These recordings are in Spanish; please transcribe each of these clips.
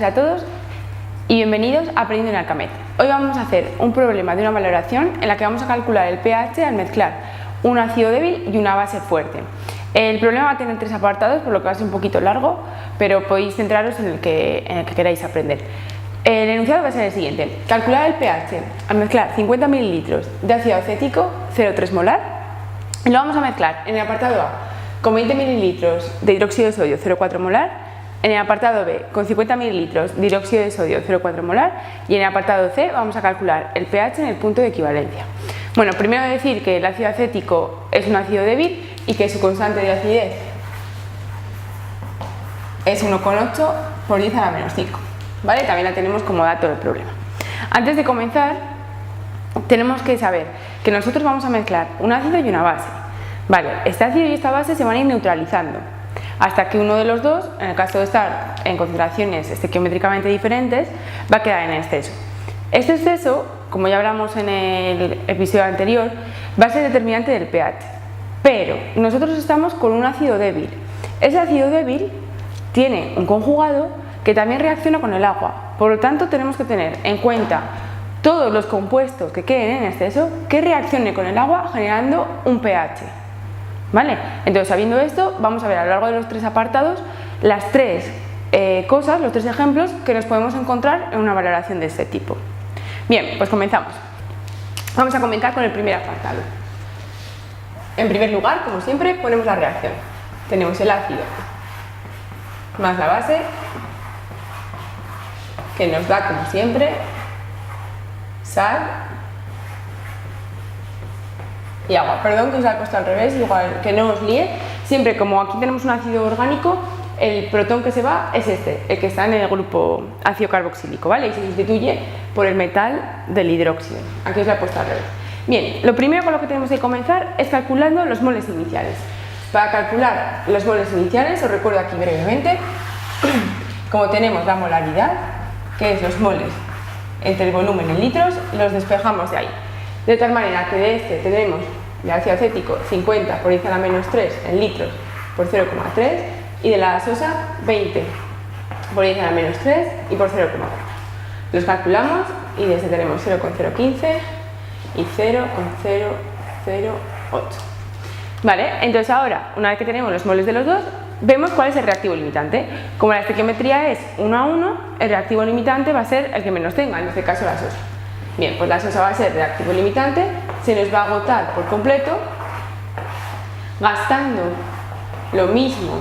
a todos y bienvenidos a Aprendiendo en Alcamed. Hoy vamos a hacer un problema de una valoración en la que vamos a calcular el pH al mezclar un ácido débil y una base fuerte. El problema va a tener 3 apartados, por lo que va a ser un poquito largo, pero podéis centraros en el que queráis aprender. El enunciado va a ser el siguiente: calcular el pH al mezclar 50 ml de ácido acético 0,3 molar. Lo vamos a mezclar en el apartado A con 20 ml de hidróxido de sodio 0,4 molar, en el apartado B con 50 ml de hidróxido de sodio 0,4 molar y en el apartado C vamos a calcular el pH en el punto de equivalencia. Bueno, primero decir que el ácido acético es un ácido débil y que su constante de acidez es 1,8 por 10 a la menos 5. ¿Vale? También la tenemos como dato del problema. Antes de comenzar, tenemos que saber que nosotros vamos a mezclar un ácido y una base. Vale, este ácido y esta base se van a ir neutralizando hasta que uno de los dos, en el caso de estar en concentraciones estequiométricamente diferentes, va a quedar en exceso. Este exceso, como ya hablamos en el episodio anterior, va a ser determinante del pH. Pero nosotros estamos con un ácido débil. Ese ácido débil tiene un conjugado que también reacciona con el agua. Por lo tanto, tenemos que tener en cuenta todos los compuestos que queden en exceso que reaccionen con el agua generando un pH. ¿Vale? Entonces, sabiendo esto, vamos a ver a lo largo de los 3 apartados las 3 cosas, los 3 ejemplos que nos podemos encontrar en una valoración de este tipo. Bien, pues comenzamos. Vamos a comenzar con el primer apartado. En primer lugar, como siempre, ponemos la reacción. Tenemos el ácido más la base, que nos da, como siempre, sal y agua. Perdón que os la he puesto al revés, igual que no os líe. Siempre, como aquí tenemos un ácido orgánico, el protón que se va es este, el que está en el grupo ácido carboxílico, ¿vale? Y se sustituye por el metal del hidróxido. Aquí os la he puesto al revés. Bien, lo primero con lo que tenemos que comenzar es calculando los moles iniciales. Para calcular los moles iniciales, os recuerdo aquí brevemente, como tenemos la molaridad, que es los moles entre el volumen en litros, los despejamos de ahí. De tal manera que de este tendremos de ácido acético 50 por 10 a la menos 3 en litros por 0,3 y de la gaseosa 20 por 10 a la menos 3 y por 0,4. Los calculamos y de este tenemos 0,015 y 0,008. Vale, entonces ahora, una vez que tenemos los moles de los dos, vemos cuál es el reactivo limitante. Como la estequiometría es 1 a 1, el reactivo limitante va a ser el que menos tenga, en este caso la sosa. Bien, pues la sosa va a ser reactivo limitante, se nos va a agotar por completo, gastando lo mismo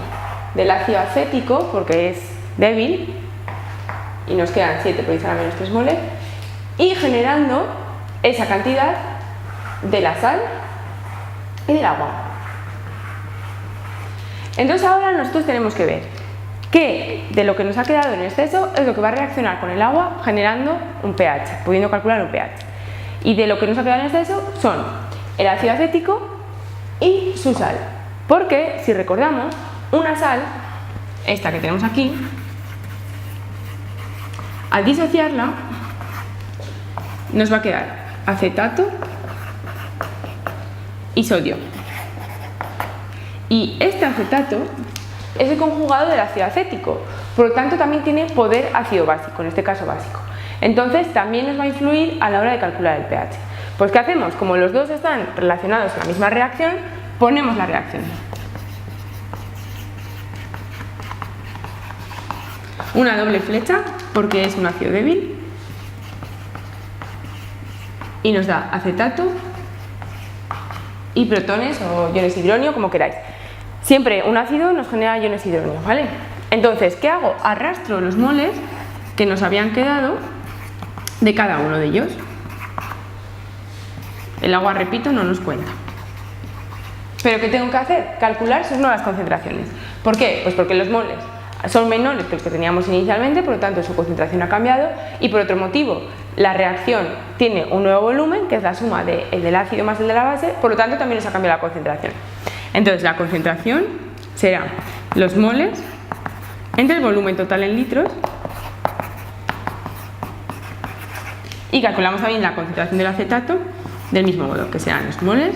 del ácido acético, porque es débil, y nos quedan 7 por 10 a la menos 3 moles, y generando esa cantidad de la sal y del agua. Entonces ahora nosotros tenemos que ver qué de lo que nos ha quedado en exceso es lo que va a reaccionar con el agua generando un pH, pudiendo calcular un pH. Y de lo que nos ha quedado en exceso son el ácido acético y su sal. Porque, si recordamos, una sal, esta que tenemos aquí, al disociarla nos va a quedar acetato y sodio. Y este acetato es el conjugado del ácido acético, por lo tanto también tiene poder ácido básico, en este caso básico. Entonces también nos va a influir a la hora de calcular el pH. Pues ¿qué hacemos? Como los dos están relacionados en la misma reacción, ponemos la reacción. Una doble flecha, porque es un ácido débil, y nos da acetato y protones o iones hidronio, como queráis. Siempre un ácido nos genera iones hidronio, ¿vale? Entonces, ¿qué hago? Arrastro los moles que nos habían quedado de cada uno de ellos. El agua, repito, no nos cuenta. ¿Pero qué tengo que hacer? Calcular sus nuevas concentraciones. ¿Por qué? Pues porque los moles son menores que los que teníamos inicialmente, por lo tanto su concentración ha cambiado, y por otro motivo, la reacción tiene un nuevo volumen, que es la suma del ácido más el de la base, por lo tanto también nos ha cambiado la concentración. Entonces la concentración será los moles entre el volumen total en litros, y calculamos también la concentración del acetato del mismo modo, que serán los moles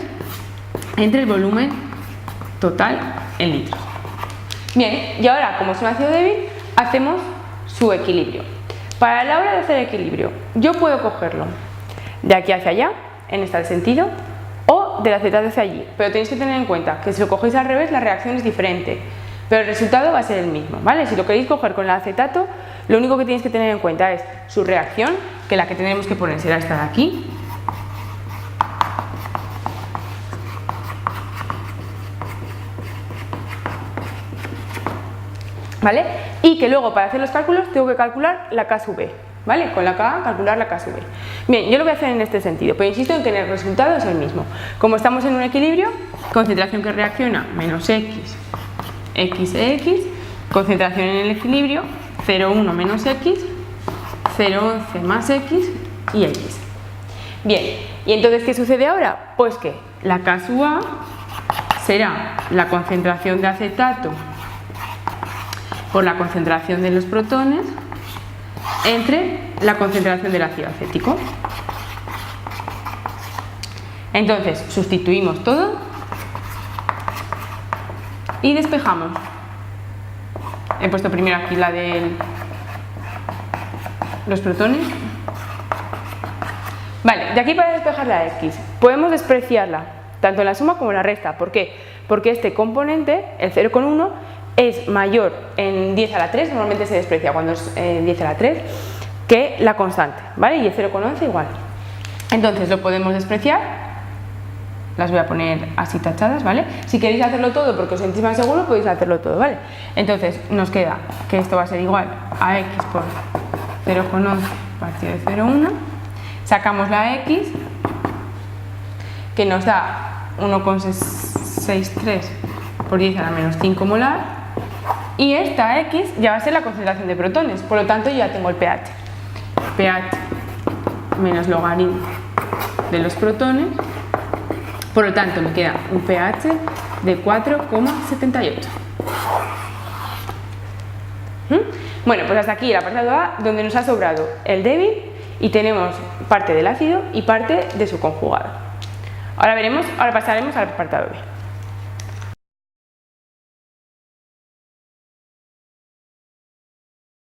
entre el volumen total en litros. Bien, y ahora, como es un ácido débil, hacemos su equilibrio. Para la hora de hacer equilibrio, yo puedo cogerlo de aquí hacia allá, en este sentido, o del acetato hacia allí, pero tenéis que tener en cuenta que si lo cogéis al revés la reacción es diferente, pero el resultado va a ser el mismo, ¿vale? Si lo queréis coger con el acetato, lo único que tenéis que tener en cuenta es su reacción, que la que tenemos que poner será esta de aquí, ¿vale? Y que luego para hacer los cálculos tengo que calcular la K sub B, ¿vale? Con la K calcular la K sub B. Bien, yo lo voy a hacer en este sentido, pero insisto en que el resultado es el mismo. Como estamos en un equilibrio, concentración que reacciona menos X, X, concentración en el equilibrio, 0,1 menos X, 0,11 más X y X. Bien, ¿y entonces qué sucede ahora? Pues que la K sub A será la concentración de acetato por la concentración de los protones entre la concentración del ácido acético. Entonces sustituimos todo y despejamos. He puesto primero aquí la de los protones. Vale, de aquí para despejar la X podemos despreciarla tanto en la suma como en la resta. ¿Por qué? Porque este componente, el 0,1, es mayor en 10 a la 3, normalmente se desprecia cuando es 10 a la 3, que la constante, ¿vale? Y el 0,11 igual. Entonces lo podemos despreciar, las voy a poner así tachadas, ¿vale? Si queréis hacerlo todo porque os sentís más seguros, podéis hacerlo todo, ¿vale? Entonces nos queda que esto va a ser igual a X por 0,11 partido de 0,1, sacamos la X, que nos da 1,63 por 10 a la menos 5 molar, y esta X ya va a ser la concentración de protones, por lo tanto yo ya tengo el pH. pH menos logaritmo de los protones, por lo tanto me queda un pH de 4,78. Bueno, pues hasta aquí el apartado A, donde nos ha sobrado el débil y tenemos parte del ácido y parte de su conjugado. Ahora pasaremos al apartado B.